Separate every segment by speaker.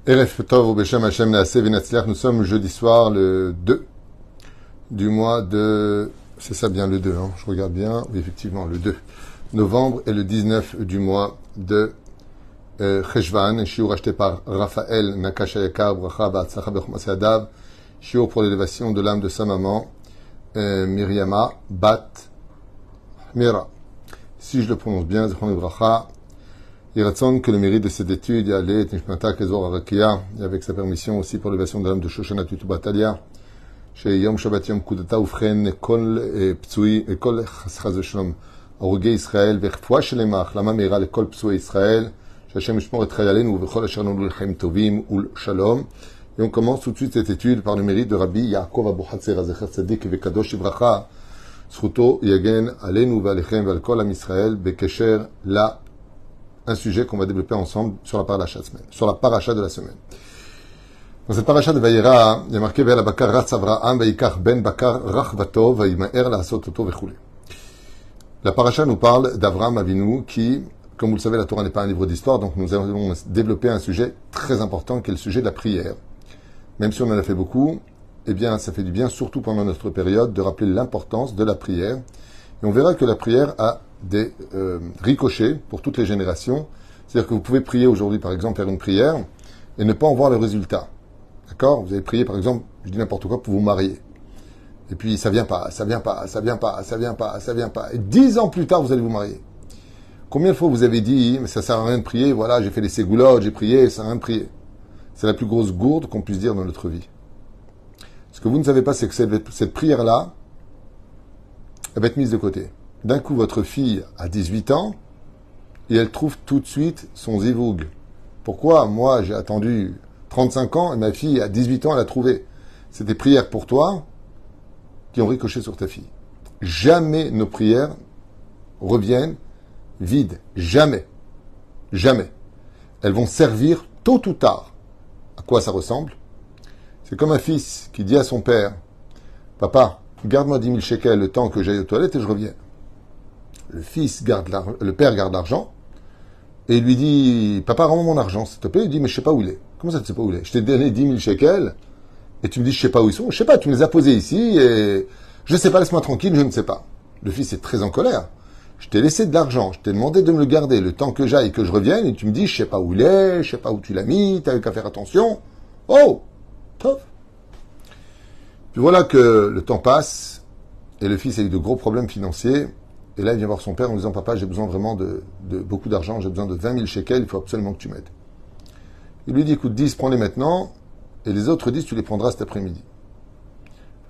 Speaker 1: Eref Tov ou Beshem Hashem Naaseh V'Natzliach. Nous sommes jeudi soir, le 2 du mois de... C'est ça bien, le 2, hein, je regarde bien. Oui, effectivement, le 2 novembre et le 19 du mois de Cheshvan. Shiur acheté par Raphaël Nakashayakar, Bracha Ba'atzlacha B'Chomas Yadav. Shiur pour l'élévation de l'âme de sa maman, Myriama Bat Mira. Si je le prononce bien, Zechron Bracha. Il ratson que le mérite de cette étude y allait Nishmata Kezor Arakia, et avec sa permission aussi pour l'élévation de l'âme de Shoshana Tutubatalia, chez Yom Shabbat Yom Kudata Ufren, Kol Ptsui, Kol Chaz Shalom, Orugé Israël, Verfoua Shelemach, Lama Meira, le Kol Ptsui Israël, Shachem Shmor et Chayalenu, Vechol Asher Nolu L'Chaim Tovim, Ul Shalom. Et on commence tout de suite cette étude par le mérite de Rabbi Yaakov Abu Hatzer, Zecher Tzadik, Vekadosh Ibracha, Sruto Yagen, Alenu, Valechem, Valkol Am Israël, Bekesher, La, un sujet qu'on va développer ensemble sur la paracha de la semaine. Dans cette paracha de Vayera, il y a marqué Ve'el Bakar Ratz Avraham Vayikach Ben Bakar Rachvato Vayimaer La'asot Oto Vechule. La paracha nous parle d'Avraham Avinu qui, comme vous le savez, la Torah n'est pas un livre d'histoire, donc nous allons développer un sujet très important qui est le sujet de la prière. Même si on en a fait beaucoup, eh bien, ça fait du bien, surtout pendant notre période, de rappeler l'importance de la prière. Et on verra que la prière a des ricochets pour toutes les générations. C'est-à-dire que vous pouvez prier aujourd'hui, par exemple, faire une prière et ne pas en voir le résultat. D'accord? Vous avez prié, par exemple, je dis n'importe quoi, pour vous marier. Et puis, ça vient pas. Et 10 ans plus tard, vous allez vous marier. Combien de fois vous avez dit, mais ça sert à rien de prier, voilà, j'ai fait les ségoulottes, j'ai prié, ça sert à rien de prier. C'est la plus grosse gourde qu'on puisse dire dans notre vie. Ce que vous ne savez pas, c'est que cette prière-là, elle va être mise de côté. D'un coup, votre fille a 18 ans et elle trouve tout de suite son zivoug. Pourquoi? Moi, j'ai attendu 35 ans et ma fille, à 18 ans, elle a trouvé. C'est des prières pour toi qui ont ricoché sur ta fille. Jamais nos prières reviennent vides. Jamais. Jamais. Elles vont servir tôt ou tard. À quoi ça ressemble? C'est comme un fils qui dit à son père, « Papa, garde-moi 10 000 shekels le temps que j'aille aux toilettes et je reviens. » Le père garde l'argent et il lui dit, papa, rends-moi mon argent, s'il te plaît. Il dit, mais je sais pas où il est. Comment ça, tu sais pas où il est? Je t'ai donné 10 000 shekels et tu me dis, je sais pas où ils sont. Je sais pas, tu me les as posés ici et je sais pas, laisse-moi tranquille, je ne sais pas. Le fils est très en colère. Je t'ai laissé de l'argent, je t'ai demandé de me le garder le temps que j'aille et que je revienne et tu me dis, je sais pas où il est, je sais pas où tu l'as mis, t'avais qu'à faire attention. Oh, top. Puis voilà que le temps passe et le fils a eu de gros problèmes financiers. Et là, il vient voir son père en disant, papa, j'ai besoin vraiment de beaucoup d'argent, j'ai besoin de 20 000 shekels, il faut absolument que tu m'aides. Il lui dit, écoute, 10, prends-les maintenant, et les autres 10, tu les prendras cet après-midi.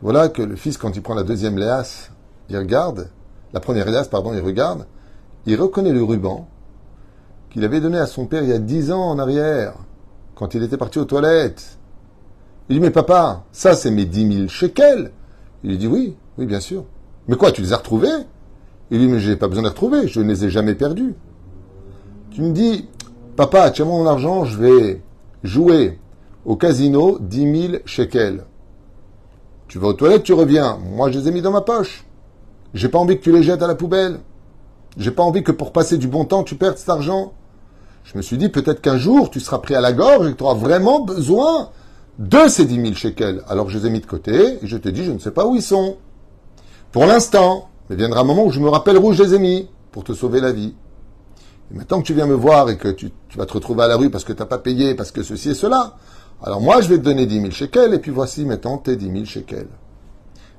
Speaker 1: Voilà que le fils, quand il prend la deuxième liasse, il regarde, la première liasse, pardon, il regarde, il reconnaît le ruban qu'il avait donné à son père il y a 10 ans en arrière, quand il était parti aux toilettes. Il dit, mais papa, ça c'est mes 10 000 shekels. Il lui dit, oui, oui, bien sûr. Mais quoi, tu les as retrouvés? Il dit, mais j'ai pas besoin de les retrouver, je ne les ai jamais perdus. Tu me dis, papa, tiens-moi mon argent, je vais jouer au casino 10 000 shekels. Tu vas aux toilettes, tu reviens. Moi, je les ai mis dans ma poche. J'ai pas envie que tu les jettes à la poubelle. J'ai pas envie que pour passer du bon temps, tu perdes cet argent. Je me suis dit, peut-être qu'un jour, tu seras pris à la gorge et que tu auras vraiment besoin de ces 10 000 shekels. Alors, je les ai mis de côté et je te dis, je ne sais pas où ils sont. Pour l'instant. Mais viendra un moment où je me rappelle où je les ai mis pour te sauver la vie. Et maintenant que tu viens me voir et que tu vas te retrouver à la rue parce que tu n'as pas payé, parce que ceci et cela, alors moi je vais te donner 10 000 shekels et puis voici maintenant tes 10 000 shekels.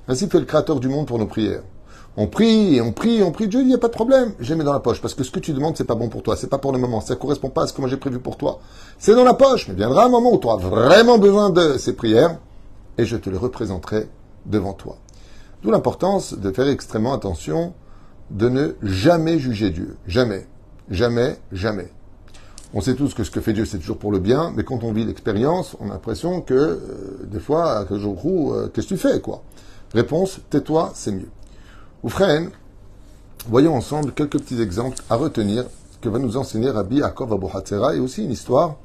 Speaker 1: Ainsi fait le Créateur du monde pour nos prières. On prie et on prie et on prie. Dieu dit, il n'y a pas de problème, je les mets dans la poche parce que ce que tu demandes, c'est pas bon pour toi, c'est pas pour le moment, ça ne correspond pas à ce que moi j'ai prévu pour toi. C'est dans la poche, mais viendra un moment où tu auras vraiment besoin de ces prières et je te les représenterai devant toi. D'où l'importance de faire extrêmement attention de ne jamais juger Dieu. Jamais. Jamais, jamais. On sait tous que ce que fait Dieu, c'est toujours pour le bien, mais quand on vit l'expérience, on a l'impression que, des fois, qu'est-ce que tu fais, quoi? Réponse, tais-toi, c'est mieux. Oufren, voyons ensemble quelques petits exemples à retenir que va nous enseigner Rabbi Yaakov Abu Hatzer et aussi une histoire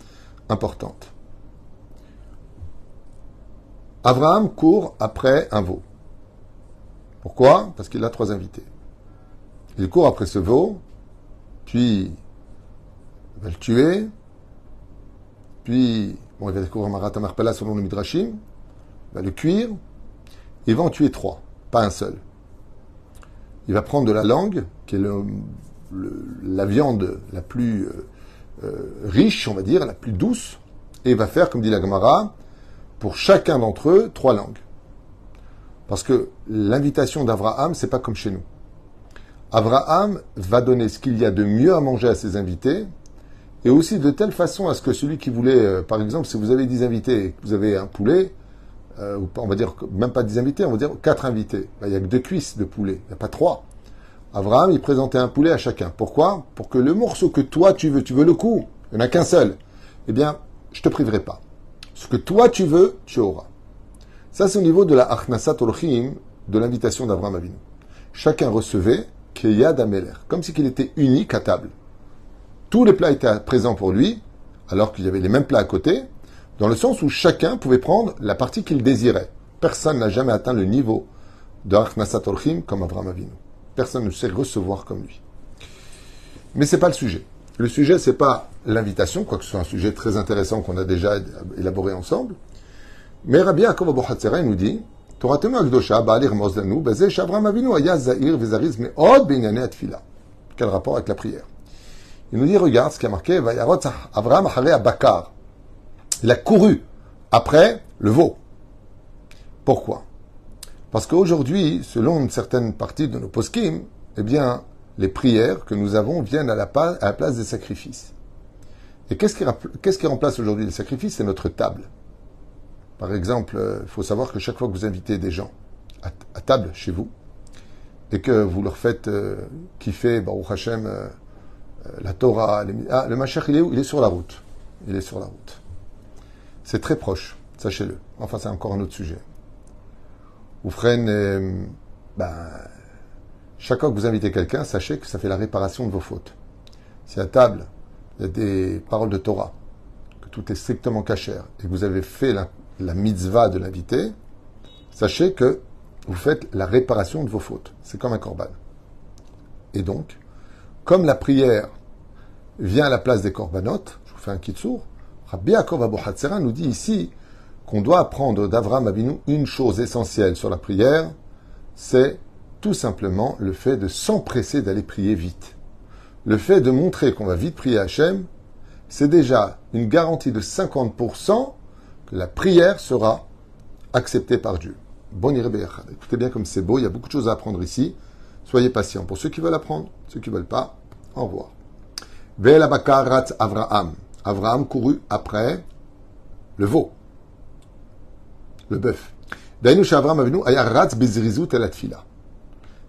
Speaker 1: importante. Abraham court après un veau. Pourquoi? Parce qu'il a 3 invités. Il court après ce veau, puis il va le tuer, puis Bon, il va découvrir Marat Amarpala selon le Midrashim. Il va le cuire. Il va en tuer 3, pas un seul. Il va prendre de la langue, qui est la viande la plus riche, on va dire, la plus douce, et il va faire, comme dit la Gemara, pour chacun d'entre eux, 3 langues. Parce que l'invitation d'Abraham, c'est pas comme chez nous. Abraham va donner ce qu'il y a de mieux à manger à ses invités, et aussi de telle façon à ce que celui qui voulait, par exemple, si vous avez 10 invités et que vous avez un poulet, on va dire même pas 10 invités, on va dire 4 invités. Il n'y a que 2 cuisses de poulet, il n'y a pas 3. Abraham, il présentait un poulet à chacun. Pourquoi? Pour que le morceau que toi tu veux le coup, il n'y en a qu'un seul, eh bien, je te priverai pas. Ce que toi tu veux, tu auras. Ça, c'est au niveau de la Achnasat Orchim, de l'invitation d'Abraham Avinu. Chacun recevait Keyad Ameler, comme si qu'il était unique à table. Tous les plats étaient présents pour lui, alors qu'il y avait les mêmes plats à côté, dans le sens où chacun pouvait prendre la partie qu'il désirait. Personne n'a jamais atteint le niveau de Achnasat Orchim comme Abraham Avinu. Personne ne sait recevoir comme lui. Mais c'est pas le sujet. Le sujet, c'est pas l'invitation, quoique ce soit un sujet très intéressant qu'on a déjà élaboré ensemble. Mais Rabbi Yaakov Abu Hatzera nous dit, Toratenu Akdosha, Ba'alir Mozdanu, Bazeh Shavram Avinu, Aya Zahir, Vezariz, Me'od, Benyane Atfila. Quel rapport avec la prière? Il nous dit, regarde ce qui a marqué, Vayarot Avraham Hare Abakar. Il a couru après le veau. Pourquoi? Parce qu'aujourd'hui, selon une certaine partie de nos poskim, eh bien, les prières que nous avons viennent à la place des sacrifices. Et qu'est-ce qui remplace aujourd'hui les sacrifices? C'est notre table. Par exemple, il faut savoir que chaque fois que vous invitez des gens à table chez vous, et que vous leur faites kiffer, Baruch Hashem, la Torah, le Mashiach, il est où? Il est sur la route. Il est sur la route. C'est très proche, sachez-le. Enfin, c'est encore un autre sujet. Vous ferez chaque fois que vous invitez quelqu'un, sachez que ça fait la réparation de vos fautes. Si à table, il y a des paroles de Torah, que tout est strictement cachère, et que vous avez fait la mitzvah de l'invité, sachez que vous faites la réparation de vos fautes. C'est comme un korban. Et donc, comme la prière vient à la place des korbanot, je vous fais un kitsour, Rabbi Yaakov Abu Hatzera nous dit ici qu'on doit apprendre d'Avraham Avinu une chose essentielle sur la prière, c'est tout simplement le fait de s'empresser d'aller prier vite. Le fait de montrer qu'on va vite prier Hachem, c'est déjà une garantie de 50% que la prière sera acceptée par Dieu. Bon Irebéachad. Écoutez bien comme c'est beau, il y a beaucoup de choses à apprendre ici. Soyez patients. Pour ceux qui veulent apprendre, ceux qui ne veulent pas, au revoir. Ve'el abakar ratz Avraham. Avraham courut après le veau. Le bœuf. Dainu Shavram Avinu ayaratz bezrizut el atfila.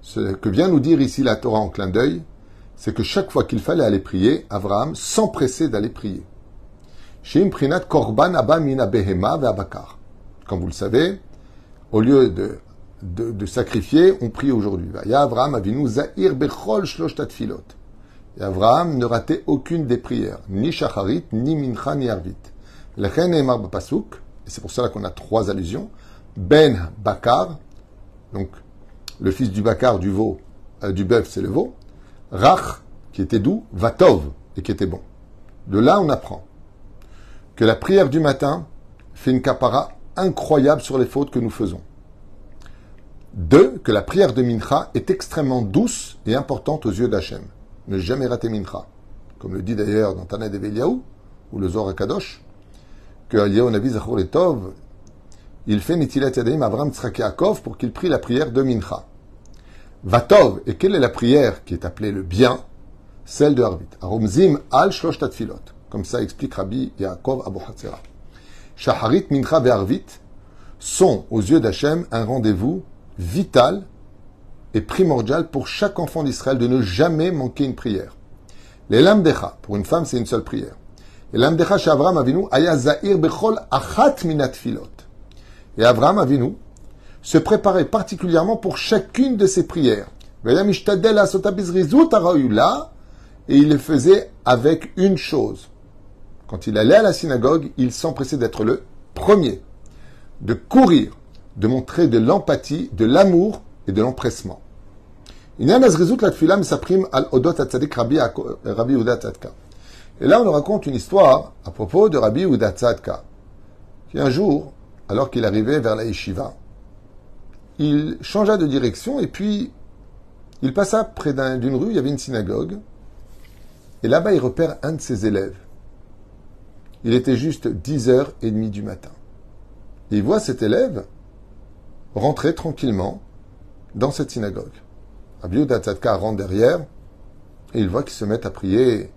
Speaker 1: Ce que vient nous dire ici la Torah en clin d'œil, c'est que chaque fois qu'il fallait aller prier, Avraham s'empressait d'aller prier. Sheim prinat korban abba mina behema ve'abakar. Comme vous le savez, au lieu de sacrifier, on prie aujourd'hui. Ya Avraham Avinu zahir bechol shlosh atfilot. Et Avraham ne ratait aucune des prières, ni shacharit, ni mincha, ni arvit. Lechen emar b'pasuk. Et c'est pour cela qu'on a 3 allusions. Ben Bakar, donc le fils du Bakar, du veau, du bœuf, c'est le veau. Rach, qui était doux, Vatov, et qui était bon. De là, on apprend que la prière du matin fait une kapara incroyable sur les fautes que nous faisons. 2, que la prière de Mincha est extrêmement douce et importante aux yeux d'Hachem. Ne jamais rater Mincha. Comme le dit d'ailleurs dans Tana de Eliyahu, ou le Zohar Kadosh, que Eliyahu Navi Zachor Letov, il fait Nitilat Yadayim Avram Tzrak Yaakov pour qu'il prie la prière de Mincha. Vatov, et quelle est la prière qui est appelée le bien? Celle de Harvit. Aromzim al shlosh tatfilot. Comme ça explique Rabbi Yaakov Abu Hatzera. Shaharit, Mincha et Harvit sont, aux yeux d'Hachem, un rendez-vous vital et primordial pour chaque enfant d'Israël de ne jamais manquer une prière. Les lamdecha, pour une femme, c'est une seule prière. Et lamdecha chez Avraham Avinu, aya zahir bechol achat minat filot. Et Avraham Avinu se préparait particulièrement pour chacune de ses prières. Et il le faisait avec une chose. Quand il allait à la synagogue, il s'empressait d'être le premier, de courir, de montrer de l'empathie, de l'amour et de l'empressement. Et là, on nous raconte une histoire à propos de Rabbi Yehuda Tzadka. Et un jour, alors qu'il arrivait vers la yeshiva, il changea de direction et puis il passa près d'une rue, il y avait une synagogue, et là-bas il repère un de ses élèves. Il était juste 10h30 du matin. Et il voit cet élève rentrer tranquillement dans cette synagogue. Rabbi Yehuda Tzadka rentre derrière et il voit qu'ils se mettent à prier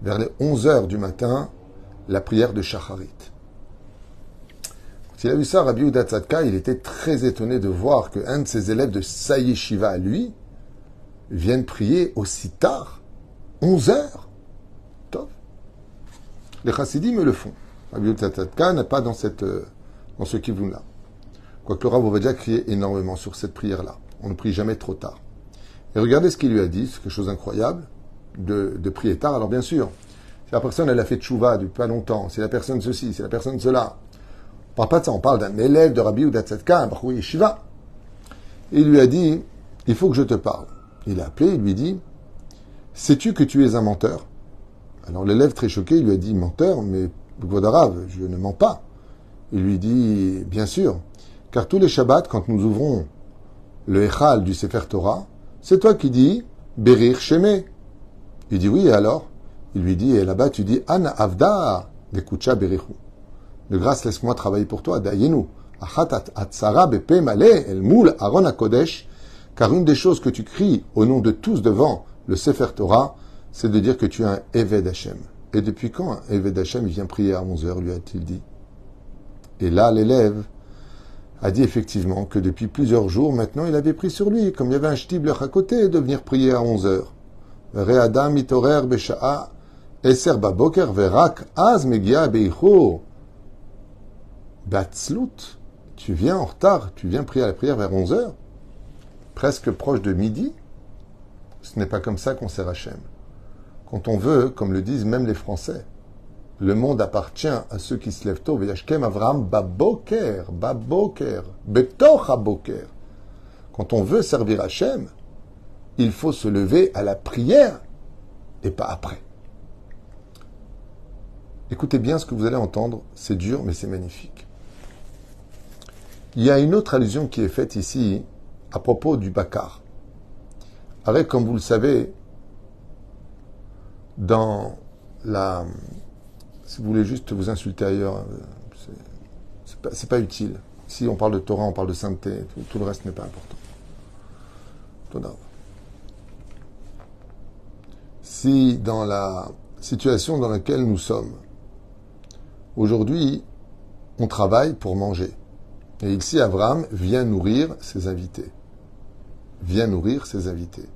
Speaker 1: vers les 11h du matin la prière de Shacharit. Quand il a vu ça, Rabbi Yehuda Tzadka, il était très étonné de voir qu'un de ses élèves de sa yeshiva à lui vienne prier aussi tard, 11h. Top. Les chassidim le font. Rabbi Yehuda Tzadka n'est pas dans ce kivun-là. Quoique le Rav Ovadia criait énormément sur cette prière-là. On ne prie jamais trop tard. Et regardez ce qu'il lui a dit, c'est quelque chose d'incroyable, de prier tard. Alors bien sûr, si la personne elle a fait tchouva depuis pas longtemps, si la personne ceci, si la personne cela, on parle pas de ça, on parle d'un élève de Rabbi Yehuda Tzadka, un Bachoui Yeshiva. Et il lui a dit, il faut que je te parle. Il a appelé, il lui dit, sais-tu que tu es un menteur? Alors l'élève très choqué, il lui a dit, menteur, mais Vodarav, je ne mens pas. Il lui dit, bien sûr, car tous les Shabbats, quand nous ouvrons le Echal du Sefer Torah, c'est toi qui dis Berir Sheme. Il dit oui, et alors? Il lui dit, et là-bas tu dis Ana Avda Dekucha Berichu. De grâce, laisse-moi travailler pour toi, Dayenu. Achatat Atzara Bepe Male El Moul Aaron HaKodesh. Car une des choses que tu cries au nom de tous devant le Sefer Torah, c'est de dire que tu es un Eved Hashem. Et depuis quand un Eved Hashem vient prier à 11h, lui a-t-il dit? Et là, l'élève a dit effectivement que depuis plusieurs jours, maintenant, il avait pris sur lui, comme il y avait un shtibler à côté, de venir prier à 11h. Re'adam mitorer besha'a eser baboker verak az megia beicho. Batzlut, tu viens en retard, tu viens prier à la prière vers 11h, presque proche de midi. Ce n'est pas comme ça qu'on sert Hachem. Quand on veut, comme le disent même les Français, le monde appartient à ceux qui se lèvent tôt. V'yashkem Avraham baboker, betoch haboker. Quand on veut servir Hachem, il faut se lever à la prière et pas après. Écoutez bien ce que vous allez entendre. C'est dur, mais c'est magnifique. Il y a une autre allusion qui est faite ici à propos du Bakar. Avec, comme vous le savez, dans la... Si vous voulez juste vous insulter ailleurs, c'est pas utile. Si on parle de Torah, on parle de sainteté, tout le reste n'est pas important. Si dans la situation dans laquelle nous sommes, aujourd'hui, on travaille pour manger. Et ici, Abraham vient nourrir ses invités. Vient nourrir ses invités.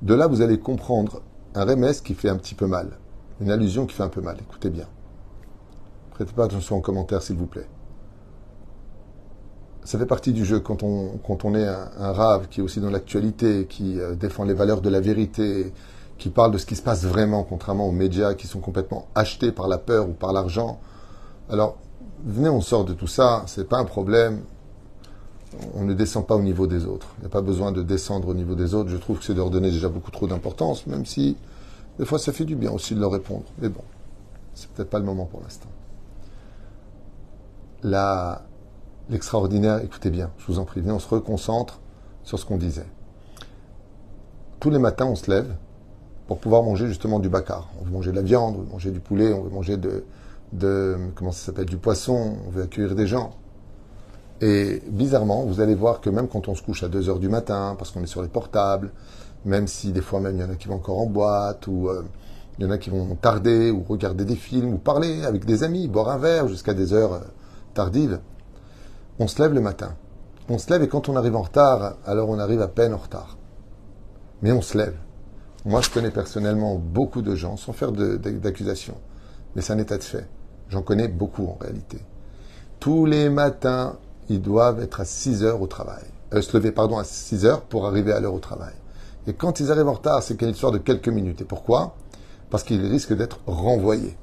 Speaker 1: De là, vous allez comprendre un remès qui fait un petit peu mal. Une allusion qui fait un peu mal. Écoutez bien. Prêtez pas attention aux commentaires, s'il vous plaît. Ça fait partie du jeu quand on est un rave qui est aussi dans l'actualité, qui défend les valeurs de la vérité, qui parle de ce qui se passe vraiment, contrairement aux médias qui sont complètement achetés par la peur ou par l'argent. Alors, venez, on sort de tout ça. C'est pas un problème. On ne descend pas au niveau des autres. Il n'y a pas besoin de descendre au niveau des autres. Je trouve que c'est de leur donner déjà beaucoup trop d'importance, même si des fois, ça fait du bien aussi de leur répondre. Mais bon, c'est peut-être pas le moment pour l'instant. L'extraordinaire, écoutez bien, je vous en prie, venez, on se reconcentre sur ce qu'on disait. Tous les matins, on se lève pour pouvoir manger justement du bakar. On veut manger de la viande, on veut manger du poulet, on veut manger comment ça s'appelle, du poisson, on veut accueillir des gens. Et bizarrement, vous allez voir que même quand on se couche à 2h du matin, parce qu'on est sur les portables, même si des fois même il y en a qui vont encore en boîte, ou il y en a qui vont tarder, ou regarder des films, ou parler avec des amis, boire un verre jusqu'à des heures tardives, on se lève le matin. On se lève et quand on arrive en retard, alors on arrive à peine en retard. Mais on se lève. Moi, je connais personnellement beaucoup de gens, sans faire d'accusations, mais c'est un état de fait. J'en connais beaucoup en réalité. Tous les matins, ils doivent être à 6h au travail. Se lever, à 6h pour arriver à l'heure au travail. Et quand ils arrivent en retard, c'est qu'une histoire de quelques minutes. Et pourquoi? Parce qu'ils risquent d'être renvoyés.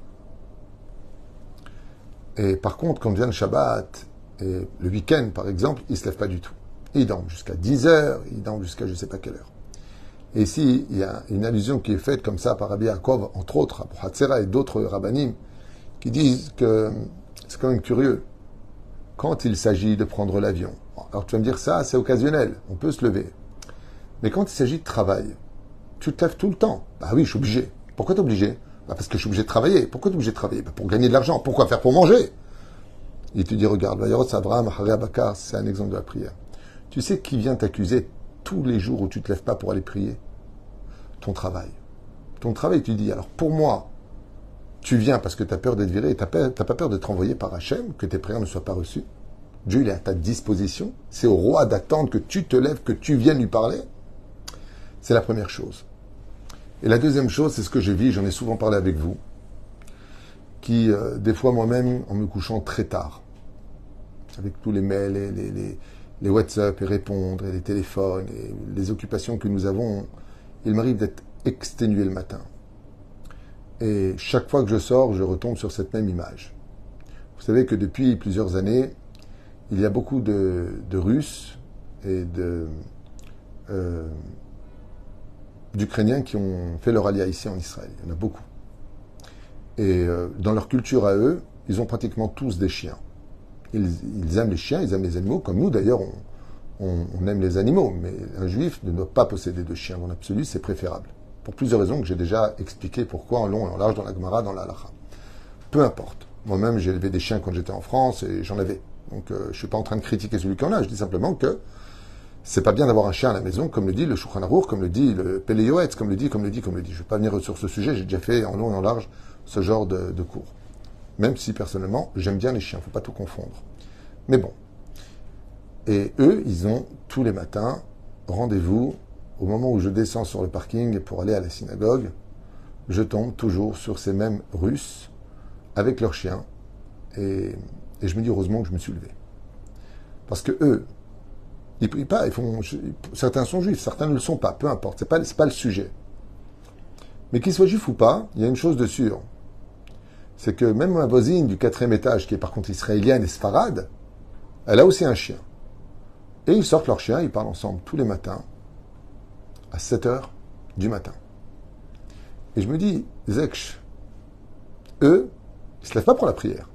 Speaker 1: Et par contre, quand vient le Shabbat, et le week-end par exemple, ils ne se lèvent pas du tout. Ils dorment jusqu'à 10h, ils dorment jusqu'à je ne sais pas quelle heure. Et ici, il y a une allusion qui est faite comme ça par Rabbi Yaakov, entre autres, Abu Hatzera et d'autres rabbanim, qui disent que c'est quand même curieux. Quand il s'agit de prendre l'avion, alors tu vas me dire ça, c'est occasionnel, on peut se lever. Mais quand il s'agit de travail, tu te lèves tout le temps. Bah oui, je suis obligé. Pourquoi t'es obligé? Bah parce que je suis obligé de travailler. Pourquoi t'es obligé de travailler? Bah pour gagner de l'argent. Pourquoi faire pour manger? Il te dit, regarde, Vayorot Abraham, Bakar, c'est un exemple de la prière. Tu sais qui vient t'accuser tous les jours où tu te lèves pas pour aller prier? Ton travail. Ton travail, tu dis, alors pour moi, tu viens parce que tu as peur d'être viré et tu n'as pas peur d'être envoyé par Hachem, que tes prières ne soient pas reçues. Dieu, il est à ta disposition. C'est au roi d'attendre que tu te lèves, que tu viennes lui parler. C'est la première chose. Et la deuxième chose, c'est ce que je vis, j'en ai souvent parlé avec vous, qui, des fois moi-même, en me couchant très tard, avec tous les mails, les WhatsApp, et répondre, et les téléphones, et les occupations que nous avons, il m'arrive d'être exténué le matin. Et chaque fois que je sors, je retombe sur cette même image. Vous savez que depuis plusieurs années, il y a beaucoup de Russes et d'Ukrainiens qui ont fait leur alia ici en Israël. Il y en a beaucoup. Et dans leur culture à eux, ils ont pratiquement tous des chiens. Ils aiment les chiens, ils aiment les animaux, comme nous d'ailleurs, on aime les animaux. Mais un juif ne doit pas posséder de chiens. En absolu, c'est préférable. Pour plusieurs raisons que j'ai déjà expliqué pourquoi en long et en large dans la Gemara, dans la Halacha. Peu importe. Moi-même, j'ai élevé des chiens quand j'étais en France et j'en avais. Donc, je ne suis pas en train de critiquer celui qui en a. Je dis simplement que c'est pas bien d'avoir un chien à la maison, comme le dit le Shulchan Aruch, comme le dit le Pele Yoetz, comme le dit. Je ne vais pas venir sur ce sujet. J'ai déjà fait en long et en large ce genre de cours. Même si, personnellement, j'aime bien les chiens. Il ne faut pas tout confondre. Mais bon. Et eux, ils ont tous les matins rendez-vous. Au moment où je descends sur le parking pour aller à la synagogue, je tombe toujours sur ces mêmes Russes avec leurs chiens. Et je me dis heureusement que je me suis levé. Parce que eux, ils prient pas, certains sont juifs, certains ne le sont pas, peu importe, c'est pas le sujet. Mais qu'ils soient juifs ou pas, il y a une chose de sûre. C'est que même ma voisine du 4e étage, qui est par contre israélienne et sfarade, elle a aussi un chien. Et ils sortent leur chien, ils parlent ensemble tous les matins, à 7 heures du matin. Et je me dis, Zekch, eux, ils ne se lèvent pas pour la prière.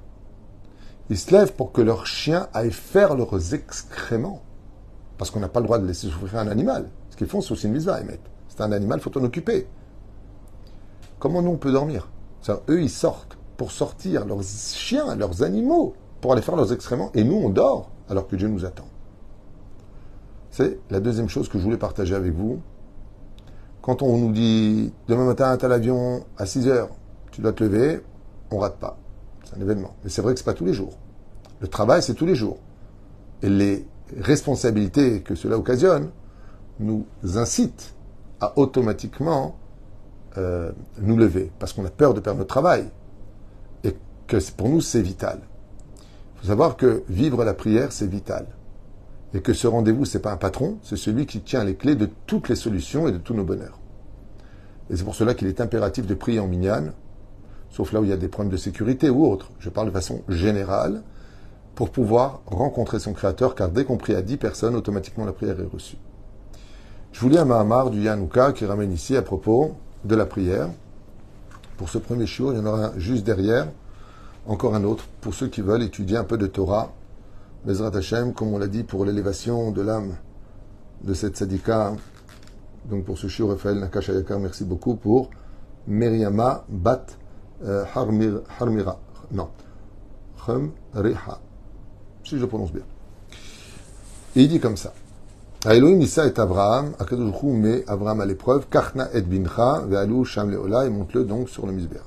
Speaker 1: Ils se lèvent pour que leurs chiens aillent faire leurs excréments. Parce qu'on n'a pas le droit de laisser souffrir un animal. Ce qu'ils font, c'est aussi une mitzvah, Emet. C'est un animal, il faut en occuper. Comment nous, on peut dormir? Eux, ils sortent pour sortir leurs chiens, leurs animaux, pour aller faire leurs excréments. Et nous, on dort, alors que Dieu nous attend. C'est la deuxième chose que je voulais partager avec vous. Quand on nous dit, demain matin, tu as l'avion à 6 heures, tu dois te lever, on rate pas. C'est un événement. Mais c'est vrai que c'est pas tous les jours. Le travail, c'est tous les jours. Et les responsabilités que cela occasionne nous incitent à automatiquement nous lever. Parce qu'on a peur de perdre notre travail. Et que pour nous, c'est vital. Il faut savoir que vivre la prière, c'est vital. Et que ce rendez-vous, c'est pas un patron, c'est celui qui tient les clés de toutes les solutions et de tous nos bonheurs. Et c'est pour cela qu'il est impératif de prier en minyan, sauf là où il y a des problèmes de sécurité ou autres. Je parle de façon générale, pour pouvoir rencontrer son Créateur, car dès qu'on prie à 10 personnes, automatiquement la prière est reçue. Je vous lis un Mahamar du Yanouka qui ramène ici à propos de la prière. Pour ce premier shiur, il y en aura un juste derrière, encore un autre, pour ceux qui veulent étudier un peu de Torah, Bezrat Hashem, comme on l'a dit, pour l'élévation de l'âme de cette tzadika. Donc pour ce shiur, Raphaël Nakash Ayakar, merci beaucoup pour Meriama Bat Harmira. Non. Riha. Si je le prononce bien. Et il dit comme ça. Elohim Nissa et Abraham, Akadosh Hu met Abraham à l'épreuve, Karna et Bincha, Ve'alu Sham Leola, et monte-le donc sur le Misber.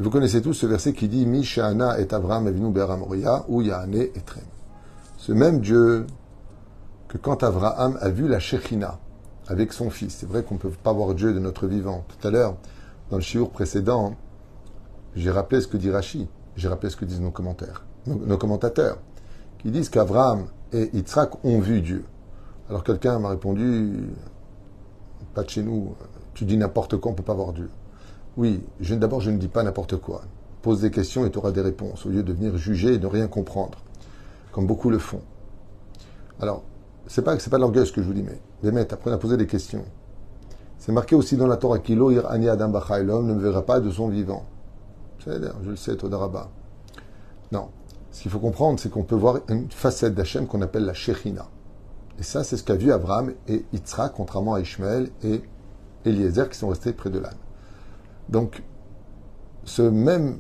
Speaker 1: Vous connaissez tous ce verset qui dit Mishana et Abraham Avinu Be'ara Moria, ou Yahane et Trem. Ce même Dieu que quand Abraham a vu la Shekhinah avec son fils, c'est vrai qu'on ne peut pas voir Dieu de notre vivant. Tout à l'heure, dans le shiur précédent, j'ai rappelé ce que dit Rashi, j'ai rappelé ce que disent nos commentateurs, qui disent qu'Abraham et Yitzhak ont vu Dieu. Alors quelqu'un m'a répondu, pas de chez nous, tu dis n'importe quoi, on ne peut pas voir Dieu. Oui, d'abord je ne dis pas n'importe quoi. Pose des questions et tu auras des réponses, au lieu de venir juger et de rien comprendre, comme beaucoup le font. Alors, c'est pas de l'orgueil ce que je vous dis, mais apprenez à poser des questions. C'est marqué aussi dans la Torah, Kilo Irani Adam Bacha, l'homme ne me verra pas de son vivant. Je le sais, Todarabah. Non. Ce qu'il faut comprendre, c'est qu'on peut voir une facette d'Hachem qu'on appelle la Shechina. Et ça, c'est ce qu'a vu Abraham et Yitzhak, contrairement à Ishmaël et Eliezer, qui sont restés près de l'âne. Donc, ce même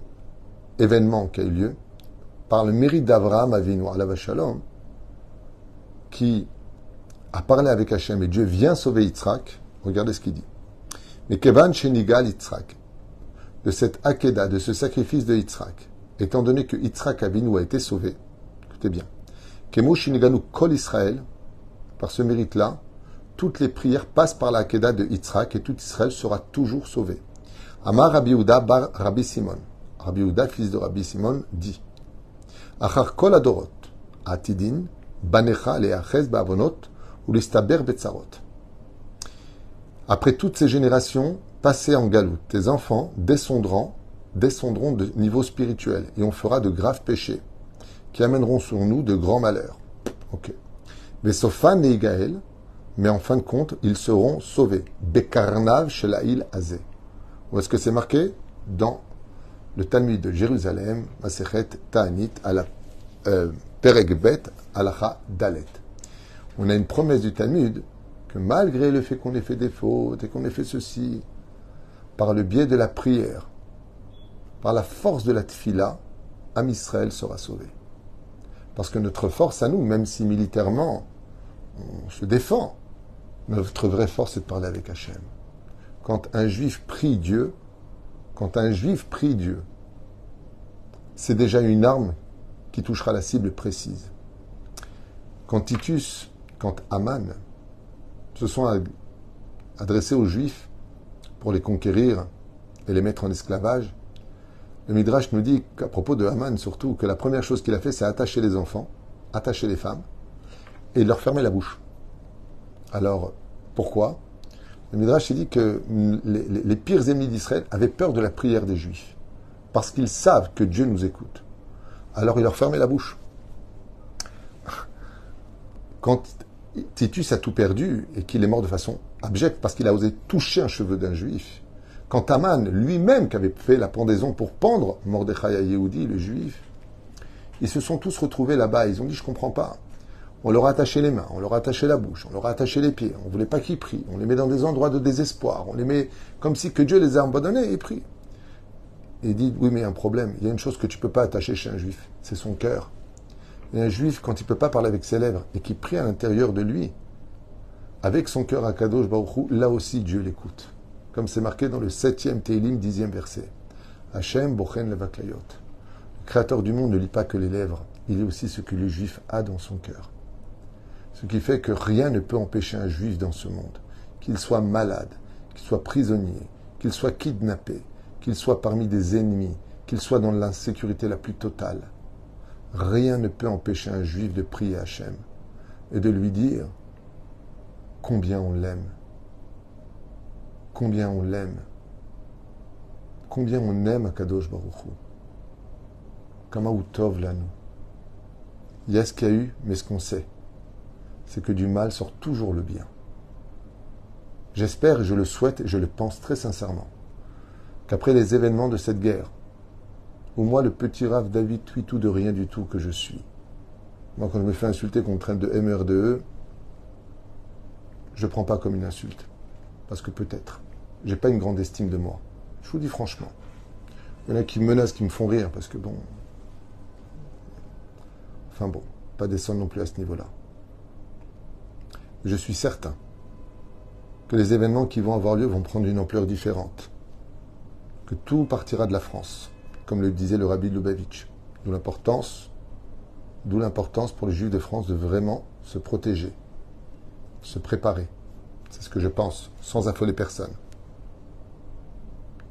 Speaker 1: événement qui a eu lieu, par le mérite d'Abraham Avinu, alav shalom, qui a parlé avec Hachem et Dieu vient sauver Yitzhak, regardez ce qu'il dit. Mais Kevan Shenigal Yitzhak, de cette Akeda, de ce sacrifice de Yitzhak, étant donné que Yitzhak Avinu a été sauvé, écoutez bien, Kemo Sheniganu Kol Israël, par ce mérite-là, toutes les prières passent par la Akeda de Yitzhak et tout Israël sera toujours sauvé. Amar Rabbi Yehuda bar Rabbi Simon. Rabbi Yehuda, fils de Rabbi Simon, dit Achar kol adorot, atidin, banecha leachez ba'avonot, ou listaber betzarot. Après toutes ces générations passées en galoute, tes enfants descendront de niveau spirituel et on fera de graves péchés qui amèneront sur nous de grands malheurs. Ok. Vesofan et Igaël, mais en fin de compte, ils seront sauvés. Bekarnav shelaïl azé. Où est-ce que c'est marqué? Dans le Talmud de Jérusalem, Masechet Ta'anit, à la Perek Bet, Halacha Dalet. On a une promesse du Talmud que malgré le fait qu'on ait fait des fautes et qu'on ait fait ceci, par le biais de la prière, par la force de la tfila, Am Israël sera sauvé. Parce que notre force à nous, même si militairement on se défend, notre vraie force c'est de parler avec Hachem. Quand un juif prie Dieu, c'est déjà une arme qui touchera la cible précise. Quand Aman se sont adressés aux Juifs pour les conquérir et les mettre en esclavage, le Midrash nous dit qu'à propos de Aman surtout, que la première chose qu'il a fait, c'est attacher les enfants, attacher les femmes et leur fermer la bouche. Alors, pourquoi? Le Midrash dit que les pires ennemis d'Israël avaient peur de la prière des Juifs parce qu'ils savent que Dieu nous écoute. Alors, il leur fermait la bouche. Quand Titus a tout perdu et qu'il est mort de façon abjecte parce qu'il a osé toucher un cheveu d'un Juif, quand Aman, lui-même, qui avait fait la pendaison pour pendre Mordechai à Yehudi, le Juif, ils se sont tous retrouvés là-bas. Ils ont dit, je comprends pas. On leur a attaché les mains, on leur a attaché la bouche, on leur a attaché les pieds. On ne voulait pas qu'ils prient. On les met dans des endroits de désespoir. On les met comme si que Dieu les a abandonnés et prient. Et il dit, oui, mais il y a un problème. Il y a une chose que tu ne peux pas attacher chez un Juif. C'est son cœur. Et un Juif, quand il ne peut pas parler avec ses lèvres et qu'il prie à l'intérieur de lui, avec son cœur à Kadosh Baruch Hu, là aussi Dieu l'écoute. Comme c'est marqué dans le 7e Télim, 10e verset. Hachem bochen levaklayot. Le Créateur du monde ne lit pas que les lèvres. Il lit aussi ce que le Juif a dans son cœur. Ce qui fait que rien ne peut empêcher un Juif dans ce monde, qu'il soit malade, qu'il soit prisonnier, qu'il soit kidnappé, qu'il soit parmi des ennemis, qu'il soit dans l'insécurité la plus totale. Rien ne peut empêcher un Juif de prier à Hachem et de lui dire combien on l'aime, combien on l'aime, combien on aime Akadosh Baruch Hu. Kama utov lanu. Il y a ce qu'il y a eu, mais ce qu'on sait, c'est que du mal sort toujours le bien. J'espère et je le souhaite et je le pense très sincèrement qu'après les événements de cette guerre, où moi, le petit Rav David Twitou de rien du tout que je suis, moi, quand je me fais insulter qu'on me traite de MRDE, je ne prends pas comme une insulte. Parce que peut-être, j'ai pas une grande estime de moi. Je vous dis franchement. Il y en a qui me menacent, qui me font rire, parce que bon... Enfin bon, pas descendre non plus à ce niveau-là. Je suis certain que les événements qui vont avoir lieu vont prendre une ampleur différente. Que tout partira de la France, comme le disait le Rabbi de Lubavitch. D'où l'importance pour les Juifs de France de vraiment se protéger, se préparer. C'est ce que je pense, sans affoler personne.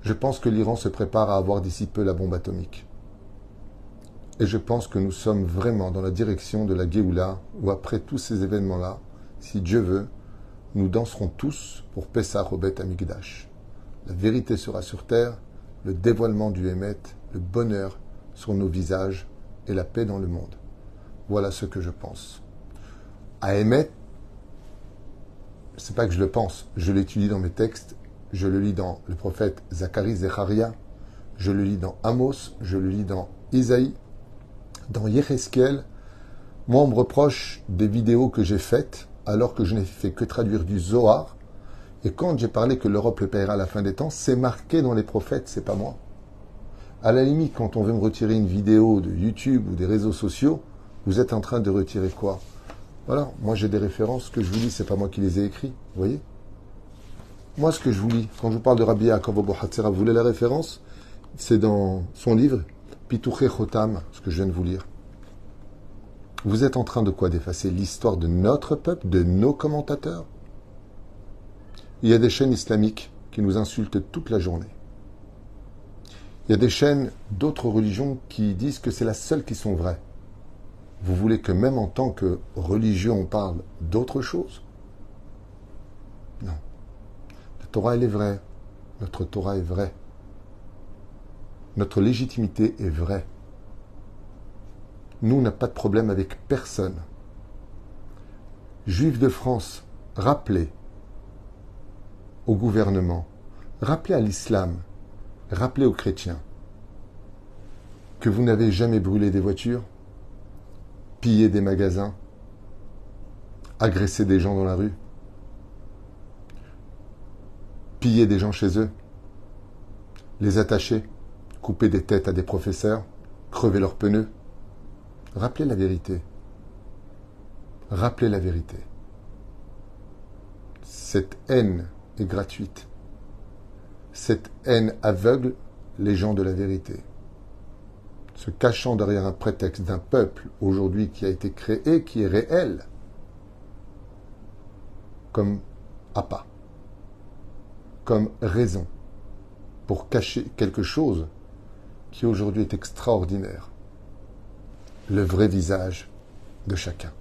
Speaker 1: Je pense que l'Iran se prépare à avoir d'ici peu la bombe atomique. Et je pense que nous sommes vraiment dans la direction de la Géoula, où après tous ces événements-là, si Dieu veut, nous danserons tous pour Pessah au Beth Amikdash. La vérité sera sur terre, le dévoilement du Hémet, le bonheur sur nos visages et la paix dans le monde. Voilà ce que je pense. À Hémet, c'est pas que je le pense, je l'étudie dans mes textes, je le lis dans le prophète Zacharie Zecharia, je le lis dans Amos, je le lis dans Isaïe, Dans Yecheskel, moi on me reproche des vidéos que j'ai faites alors que je n'ai fait que traduire du Zohar. Et quand j'ai parlé que l'Europe le paiera à la fin des temps, c'est marqué dans les prophètes, c'est pas moi. À la limite, quand on veut me retirer une vidéo de YouTube ou des réseaux sociaux, vous êtes en train de retirer quoi? Voilà, moi j'ai des références, ce que je vous lis, c'est pas moi qui les ai écrits, vous voyez? Moi, ce que je vous lis, quand je vous parle de Rabbi Yaakov Abu Hatzera, vous voulez la référence? C'est dans son livre, Pituché Chotam, ce que je viens de vous lire. Vous êtes en train de quoi? D'effacer l'histoire de notre peuple, de nos commentateurs? Il y a des chaînes islamiques qui nous insultent toute la journée. Il y a des chaînes d'autres religions qui disent que c'est la seule qui sont vraies. Vous voulez que même en tant que religion, on parle d'autre chose? Non. La Torah, elle est vraie. Notre Torah est vraie. Notre légitimité est vraie. Nous, on n'a pas de problème avec personne. Juifs de France, rappelez au gouvernement, rappelez à l'islam, rappelez aux chrétiens que vous n'avez jamais brûlé des voitures, pillé des magasins, agressé des gens dans la rue, pillé des gens chez eux, les attacher, couper des têtes à des professeurs, crever leurs pneus. Rappelez la vérité. Rappelez la vérité. Cette haine est gratuite. Cette haine aveugle les gens de la vérité. Se cachant derrière un prétexte d'un peuple aujourd'hui qui a été créé, qui est réel, comme appât, comme raison, pour cacher quelque chose qui aujourd'hui est extraordinaire. Le vrai visage de chacun.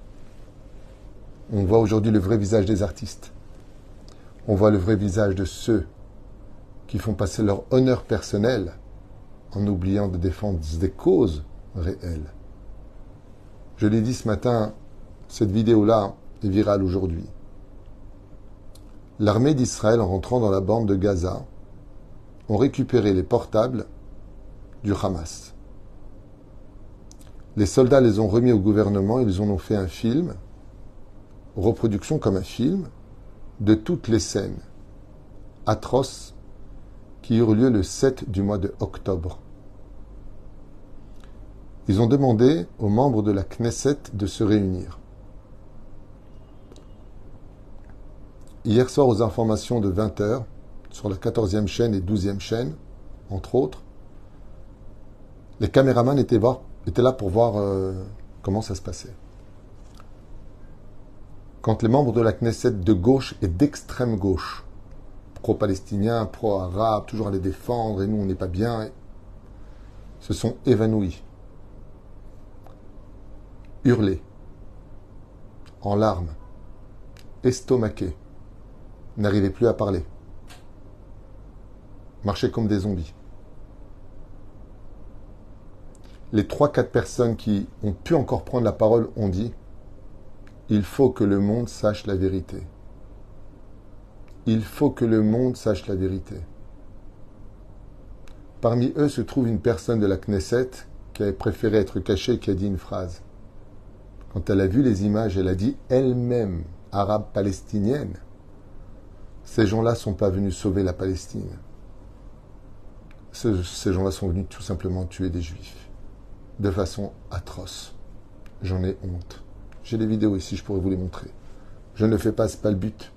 Speaker 1: On voit aujourd'hui le vrai visage des artistes. On voit le vrai visage de ceux qui font passer leur honneur personnel en oubliant de défendre des causes réelles. Je l'ai dit ce matin, cette vidéo-là est virale aujourd'hui. L'armée d'Israël, en rentrant dans la bande de Gaza, ont récupéré les portables du Hamas. Les soldats les ont remis au gouvernement, ils en ont fait un film, reproduction comme un film, de toutes les scènes atroces qui eurent lieu le 7 du mois de octobre. Ils ont demandé aux membres de la Knesset de se réunir. Hier soir, aux informations de 20h, sur la 14e chaîne et 12e chaîne, entre autres, les caméramans étaient là pour voir comment ça se passait. Quand les membres de la Knesset de gauche et d'extrême gauche, pro-palestiniens, pro-arabes, toujours à les défendre, et nous on n'est pas bien, se sont évanouis, hurlés, en larmes, estomaqués, n'arrivaient plus à parler, marchaient comme des zombies. Les 3-4 personnes qui ont pu encore prendre la parole ont dit « Il faut que le monde sache la vérité. Il faut que le monde sache la vérité. » Parmi eux se trouve une personne de la Knesset qui avait préféré être cachée et qui a dit une phrase. Quand elle a vu les images, elle a dit elle-même, arabe palestinienne, ces gens-là ne sont pas venus sauver la Palestine. Ces gens-là sont venus tout simplement tuer des juifs. De façon atroce. J'en ai honte. J'ai des vidéos ici, je pourrais vous les montrer. Je ne le fais pas, ce n'est pas le but.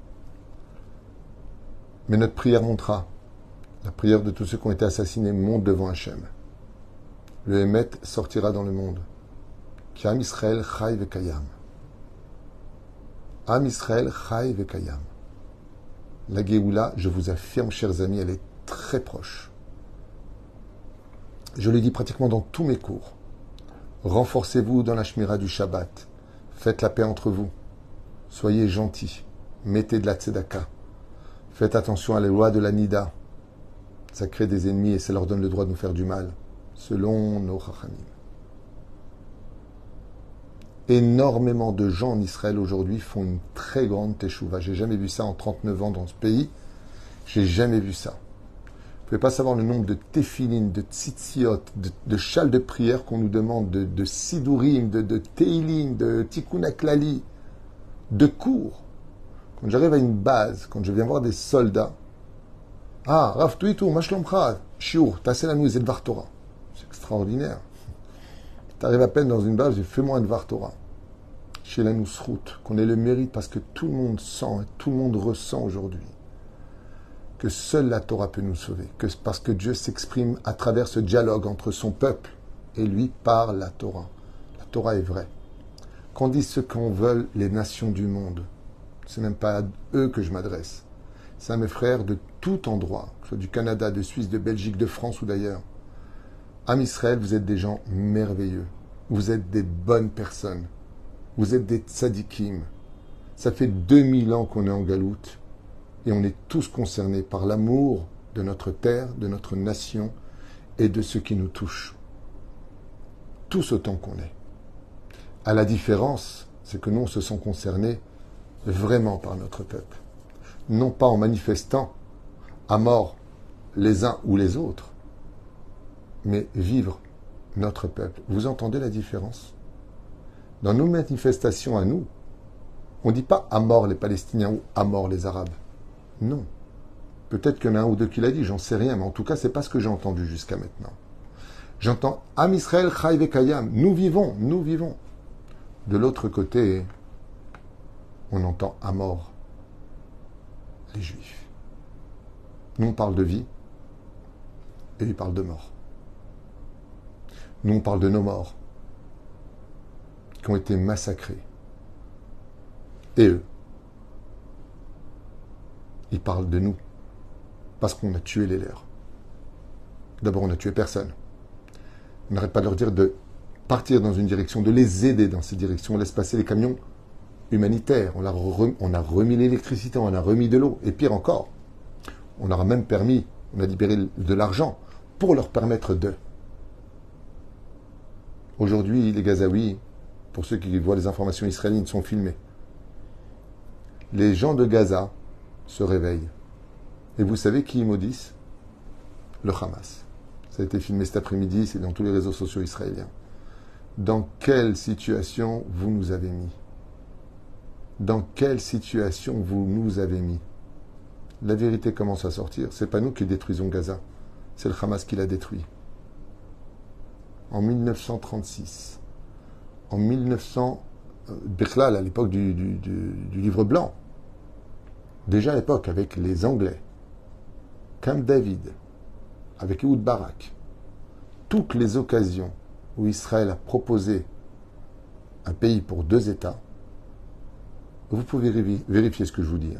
Speaker 1: Mais notre prière montera. La prière de tous ceux qui ont été assassinés monte devant Hachem. Le Hémet sortira dans le monde. Ki Am Israël Chai Vekayam. Am Israël Chai Vekayam. La Géoula, je vous affirme, chers amis, elle est très proche. Je l'ai dit pratiquement dans tous mes cours. Renforcez-vous dans la Shmira du Shabbat. Faites la paix entre vous. Soyez gentils. Mettez de la tzedaka. Faites attention à la loi de la Nida. Ça crée des ennemis et ça leur donne le droit de nous faire du mal. Selon nos Chachamim. Énormément de gens en Israël aujourd'hui font une très grande teshuva. J'ai jamais vu ça en 39 ans dans ce pays. J'ai jamais vu ça. pouvez pas savoir le nombre de téphilines, de tzitziot, de châles de prière qu'on nous demande, de sidourim, de teilim, de tikkun haklali, de cours. Quand j'arrive à une base, quand je viens voir des soldats, ah, Rav Tuitou, Mashlomcha, Shiur, Tasselanu Zedvar Torah. C'est extraordinaire. Tu arrives à peine dans une base, fais-moi un Dvar Torah. Chez la Nousrout, qu'on ait le mérite parce que tout le monde sent et tout le monde ressent aujourd'hui que seule la Torah peut nous sauver, que parce que Dieu s'exprime à travers ce dialogue entre son peuple et lui par la Torah. La Torah est vraie. Qu'on dise ce qu'on veut les nations du monde, c'est même pas à eux que je m'adresse. C'est à mes frères de tout endroit, que ce soit du Canada, de Suisse, de Belgique, de France ou d'ailleurs. Am Israël, vous êtes des gens merveilleux. Vous êtes des bonnes personnes. Vous êtes des tzadikim. Ça fait 2000 ans qu'on est en galoute. Et on est tous concernés par l'amour de notre terre, de notre nation et de ce qui nous touche. Tous autant qu'on est. À la différence, c'est que nous, on se sent concernés vraiment par notre peuple. Non pas en manifestant à mort les uns ou les autres, mais vivre notre peuple. Vous entendez la différence? Dans nos manifestations à nous, on ne dit pas à mort les Palestiniens ou à mort les Arabes. Non. Peut-être qu'il y en a un ou deux qui l'a dit, j'en sais rien, mais en tout cas, c'est pas ce que j'ai entendu jusqu'à maintenant. J'entends Am Israël Chai Vekayam, nous vivons, nous vivons. De l'autre côté, on entend à mort les Juifs. Nous, on parle de vie, et ils parlent de mort. Nous, on parle de nos morts, qui ont été massacrés. Et eux, ils parlent de nous, parce qu'on a tué les leurs. D'abord, on n'a tué personne. On n'arrête pas de leur dire de partir dans une direction, de les aider dans cette direction. On laisse passer les camions humanitaires. On a remis l'électricité, on a remis de l'eau. Et pire encore, on leur a même permis, on a libéré de l'argent pour leur permettre de. Aujourd'hui, les Gazaouis, pour ceux qui voient les informations israéliennes, sont filmés. Les gens de Gaza se réveillent. Et vous savez qui ils maudissent? Le Hamas. Ça a été filmé cet après-midi, c'est dans tous les réseaux sociaux israéliens. Dans quelle situation vous nous avez mis? Dans quelle situation vous nous avez mis? La vérité commence à sortir. C'est pas nous qui détruisons Gaza. C'est le Hamas qui l'a détruit. En 1936. En 1900... Bechlal, à l'époque du livre blanc. Déjà à l'époque, avec les Anglais. Camp David. Avec Ehud Barak. Toutes les occasions où Israël a proposé un pays pour 2 États, vous pouvez vérifier ce que je vous dis.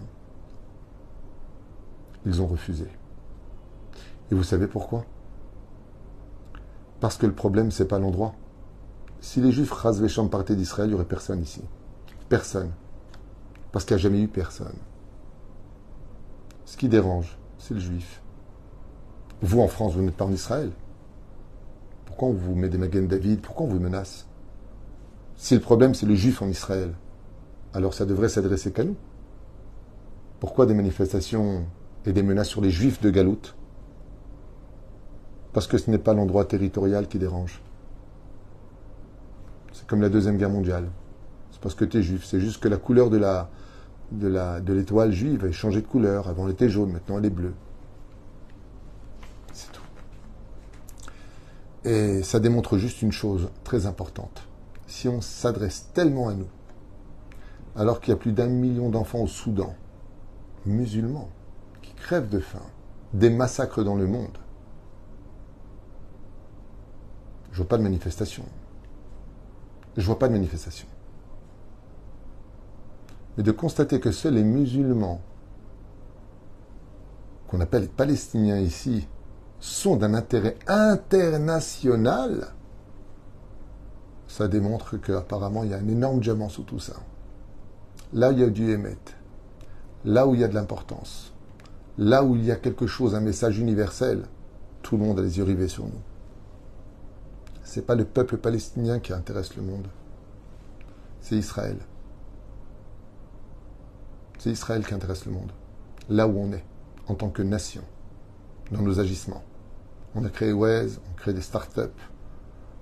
Speaker 1: Ils ont refusé. Et vous savez pourquoi? Parce que le problème, c'est pas l'endroit. Si les Juifs Chas Vesham partaient d'Israël, il n'y aurait personne ici. Personne. Parce qu'il n'y a jamais eu personne. Ce qui dérange, c'est le Juif. Vous, en France, vous n'êtes pas en Israël. Pourquoi on vous met des Magen David? Pourquoi on vous menace? Si le problème, c'est le Juif en Israël, alors ça devrait s'adresser qu'à nous. Pourquoi des manifestations et des menaces sur les Juifs de Galoute? Parce que ce n'est pas l'endroit territorial qui dérange. C'est comme la Deuxième Guerre mondiale. C'est parce que tu es juif. C'est juste que la couleur de l'étoile juive a changé de couleur. Avant, elle était jaune, maintenant elle est bleue. C'est tout. Et ça démontre juste une chose très importante. Si on s'adresse tellement à nous, alors qu'il y a plus d'1 million d'enfants au Soudan, musulmans, qui crèvent de faim, des massacres dans le monde, je vois pas de manifestation. Je vois pas de manifestation. Mais de constater que seuls les musulmans, qu'on appelle les Palestiniens ici, sont d'un intérêt international, ça démontre qu'apparemment il y a un énorme diamant sous tout ça. Là où il y a du émet, là où il y a de l'importance, là où il y a quelque chose, un message universel, tout le monde a les yeux rivés sur nous. C'est pas le peuple palestinien qui intéresse le monde. C'est Israël. C'est Israël qui intéresse le monde. Là où on est, en tant que nation. dans nos agissements. On a créé Waze, on crée des startups,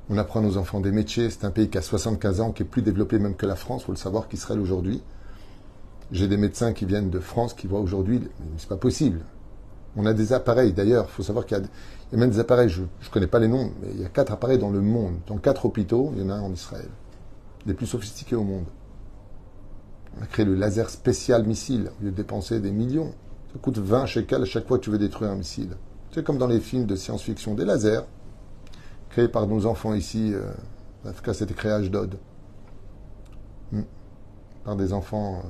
Speaker 1: on apprend à nos enfants des métiers. C'est un pays qui a 75 ans, qui est plus développé même que la France, il faut le savoir, qu'Israël aujourd'hui. J'ai des médecins qui viennent de France qui voient aujourd'hui, mais c'est pas possible. On a des appareils, d'ailleurs, il faut savoir qu'il y a même des appareils, je ne connais pas les noms, mais il y a 4 appareils dans le monde. Dans 4 hôpitaux, il y en a un en Israël. Les plus sophistiqués au monde. On a créé le laser spécial missile, au lieu de dépenser des millions. Ça coûte 20 shekels à chaque fois que tu veux détruire un missile. C'est comme dans les films de science-fiction, des lasers, créés par nos enfants ici, en tout cas c'était créé à Ashdod. Par des enfants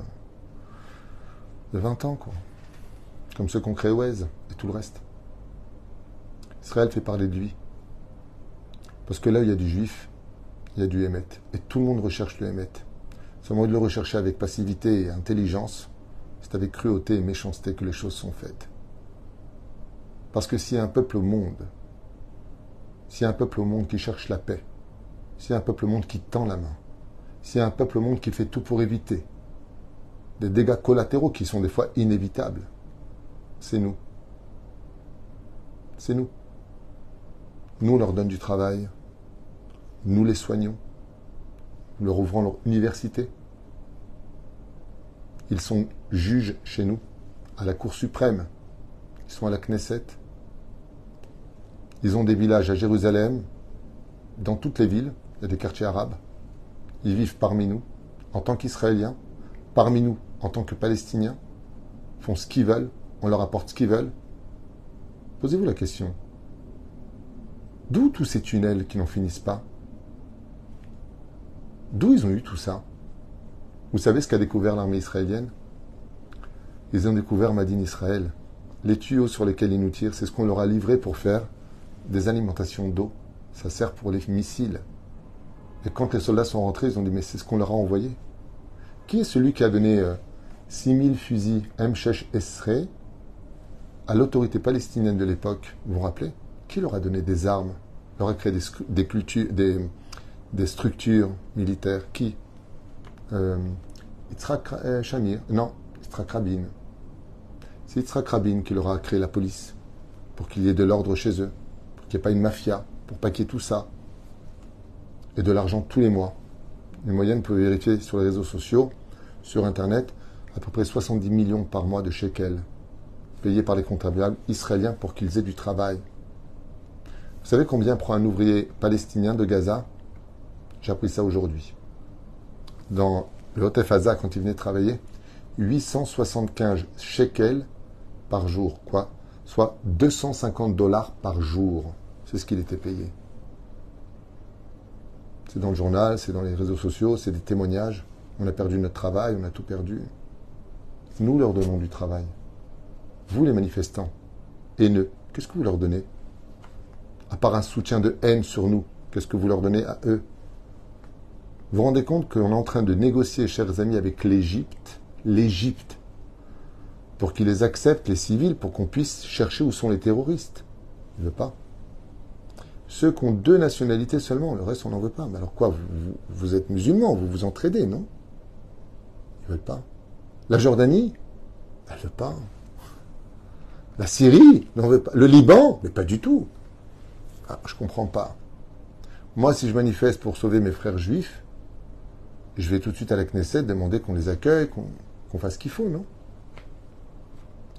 Speaker 1: de 20 ans, quoi. Comme ceux qu'on crée Waze et tout le reste. Israël fait parler de lui. Parce que là, il y a du juif, il y a du Hémet. Et tout le monde recherche le Hémet. Seulement de le rechercher avec passivité et intelligence, c'est avec cruauté et méchanceté que les choses sont faites. Parce que s'il y a un peuple au monde, s'il y a un peuple au monde qui cherche la paix, s'il y a un peuple au monde qui tend la main, s'il y a un peuple au monde qui fait tout pour éviter des dégâts collatéraux qui sont des fois inévitables, c'est nous. C'est nous. Nous, on leur donne du travail. Nous les soignons. Nous leur ouvrons leur université. Ils sont juges chez nous, à la Cour suprême. Ils sont à la Knesset. Ils ont des villages à Jérusalem, dans toutes les villes. Il y a des quartiers arabes. Ils vivent parmi nous, en tant qu'Israéliens, parmi nous, en tant que Palestiniens. Ils font ce qu'ils veulent. On leur apporte ce qu'ils veulent. Posez-vous la question. D'où tous ces tunnels qui n'en finissent pas? D'où ils ont eu tout ça? Vous savez ce qu'a découvert l'armée israélienne? Ils ont découvert Madin Israël. Les tuyaux sur lesquels ils nous tirent, c'est ce qu'on leur a livré pour faire des alimentations d'eau. Ça sert pour les missiles. Et quand les soldats sont rentrés, ils ont dit, mais c'est ce qu'on leur a envoyé. Qui est celui qui a donné 6000 fusils M6 Esrei à l'autorité palestinienne de l'époque? Vous vous rappelez? Qui leur a donné des armes? Leur a créé des structures militaires? Qui? Yitzhak Shamir? Non, Yitzhak Rabin. C'est Yitzhak Rabin qui leur a créé la police, pour qu'il y ait de l'ordre chez eux, pour qu'il n'y ait pas une mafia, pour pas qu'il y ait tout ça. Et de l'argent tous les mois. Les moyennes, vous pouvez vérifier sur les réseaux sociaux, sur Internet, à peu près 70 millions par mois de shekels, payés par les contribuables israéliens pour qu'ils aient du travail. Vous savez combien prend un ouvrier palestinien de Gaza? J'ai appris ça aujourd'hui. Dans le Hotef Haza, quand il venait travailler, 875 shekels par jour, quoi? Soit 250 $ par jour. C'est ce qu'il était payé. C'est dans le journal, c'est dans les réseaux sociaux, c'est des témoignages. On a perdu notre travail, on a tout perdu. Nous leur donnons du travail. Vous, les manifestants, haineux, qu'est-ce que vous leur donnez? À part un soutien de haine sur nous, qu'est-ce que vous leur donnez à eux? Vous vous rendez compte qu'on est en train de négocier, chers amis, avec l'Égypte, pour qu'ils les acceptent, les civils, pour qu'on puisse chercher où sont les terroristes. Il ne veut pas. Ceux qui ont 2 nationalités seulement, le reste on n'en veut pas. Mais alors quoi, vous êtes musulmans, vous vous entraidez, non? Ils ne veulent pas. La Jordanie, elle ne veut pas. La Syrie, n'en veut pas. Le Liban, mais pas du tout. Ah, je comprends pas. Moi, si je manifeste pour sauver mes frères juifs, je vais tout de suite à la Knesset demander qu'on les accueille, qu'on fasse ce qu'il faut, non?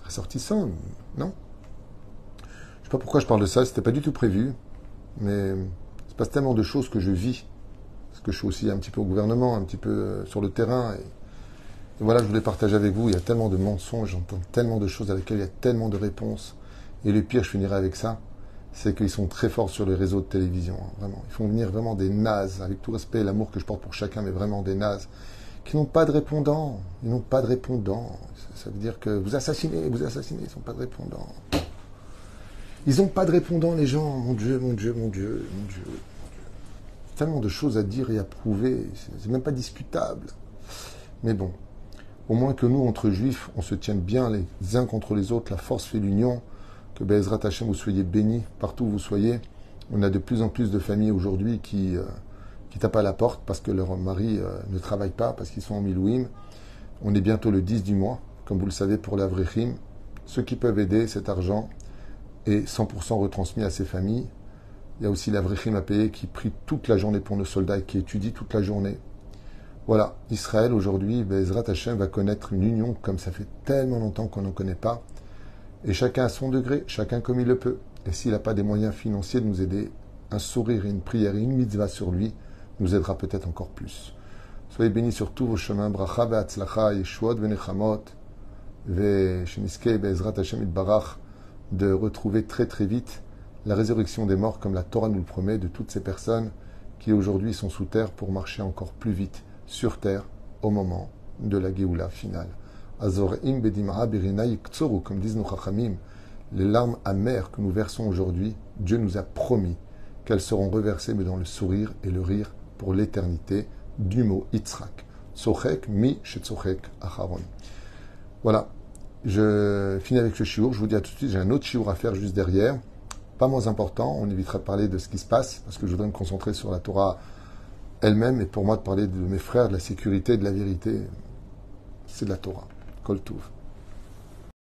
Speaker 1: Ressortissants, non? Je sais pas pourquoi je parle de ça, c'était pas du tout prévu, mais il se passe tellement de choses que je vis, parce que je suis aussi un petit peu au gouvernement, un petit peu sur le terrain, et voilà, je voulais partager avec vous. Il y a tellement de mensonges, j'entends tellement de choses à laquelle il y a tellement de réponses, et le pire, je finirai avec ça, c'est qu'ils sont très forts sur les réseaux de télévision, hein, vraiment. Ils font venir vraiment des nazes, avec tout respect et l'amour que je porte pour chacun, mais vraiment des nazes, qui n'ont pas de répondants. Ils n'ont pas de répondants. Ça veut dire que vous assassinez, ils n'ont pas de répondants. Ils n'ont pas de répondants, les gens. Mon Dieu, mon Dieu, mon Dieu, mon Dieu. Tellement de choses à dire et à prouver. C'est même pas discutable. Mais bon, au moins que nous, entre juifs, on se tienne bien les uns contre les autres. La force fait l'union. Que Be'ezrat Hashem, vous soyez bénis partout où vous soyez. On a de plus en plus de familles aujourd'hui qui tapent à la porte parce que leur mari ne travaille pas, parce qu'ils sont en milouim. On est bientôt le 10 du mois, comme vous le savez, pour l'Avrechim. Ceux qui peuvent aider cet argent, et 100% retransmis à ses familles. Il y a aussi l'Avrechim à payer qui prie toute la journée pour nos soldats et qui étudie toute la journée. Voilà, Israël aujourd'hui, Bezrat Hashem va connaître une union comme ça fait tellement longtemps qu'on n'en connaît pas. Et chacun à son degré, chacun comme il le peut. Et s'il n'a pas des moyens financiers de nous aider, un sourire et une prière et une mitzvah sur lui nous aidera peut-être encore plus. Soyez bénis sur tous vos chemins. Bracha ve'atzlacha, yeshuot ve'nechamot, ve'sheniskei be'ezrat Hashem itbarach, de retrouver très très vite la résurrection des morts comme la Torah nous le promet, de toutes ces personnes qui aujourd'hui sont sous terre pour marcher encore plus vite sur terre au moment de la Géoula finale. Azorim bedimra birina yiktsoru, comme disent nos chachamim, les larmes amères que nous versons aujourd'hui, Dieu nous a promis qu'elles seront reversées mais dans le sourire et le rire pour l'éternité du mot Yitzhak. Tzochek mi shetzochek acharon. Voilà, je finis avec ce shiur. Je vous dis à tout de suite, j'ai un autre shiur à faire juste derrière. Pas moins important, on évitera de parler de ce qui se passe, parce que je voudrais me concentrer sur la Torah elle-même, et pour moi de parler de mes frères, de la sécurité, de la vérité, c'est de la Torah. Kol Tuv.